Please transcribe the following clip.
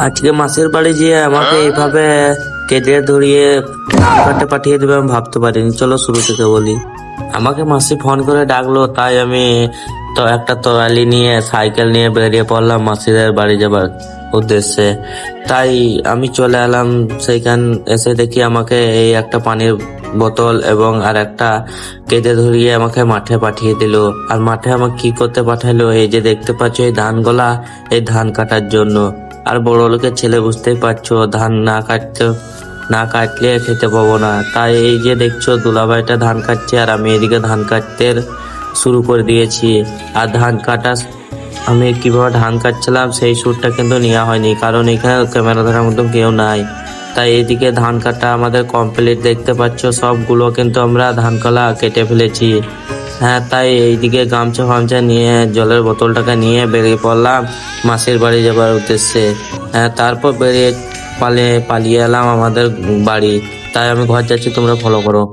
আজকে মাসির বাড়ি যেয়ে আমাকে এইভাবে কেটে ধরিয়ে ধান কাটতে পাঠিয়ে দেবে আমি ভাবতে পারিনি। চলো শুরু থেকে বলি। আমাকে মাসি ফোন করে ডাকলো, তাই আমি তো একটা ট্রলি নিয়ে সাইকেল নিয়ে বেরিয়ে পড়লাম মাসিদের বাড়ি যাবার উদ্দেশ্যে। তাই আমি চলে এলাম সেইখান। এসে দেখি আমাকে এই একটা পানির বোতল এবং আর একটা কেটে ধরিয়ে আমাকে মাঠে পাঠিয়ে দিল। আর মাঠে আমাকে কি করতে পাঠালো, এই যে দেখতে পাচ্ছ এই ধানগুলা, এই ধান কাটার জন্য। আর বড় লোকের ছেলে, বুঝতেই পারছো, ধান না কাটলে খেতে পাবো না। তাই এই যে দেখছো দুলাভাইটা ধান কাটছে আর আমি এদিকে ধান কাটতে শুরু করে দিয়েছি। আর ধান কাটা আমি কিভাবে ধান কাটছিলাম সেই শ্যুটটা কিন্তু নেওয়া হয়নি, কারণ এখানে ক্যামেরা ধরার মতো কেউ নাই। তাই এইদিকে ধান কাটা আমাদের কমপ্লিট, দেখতে পাচ্ছ সবগুলো কিন্তু আমরা ধান কলা কেটে ফেলেছি। হ্যাঁ, তাই এইদিকে গামছা ফামছা নিয়ে জলের বোতলটাকে নিয়ে বেরিয়ে পড়লাম মাসির বাড়ি যাবার উদ্দেশ্যে। হ্যাঁ, তারপর পালিয়ে এলাম আমাদের বাড়ি। তাই আমি ঘর যাচ্ছি, তোমরা ফলো করো।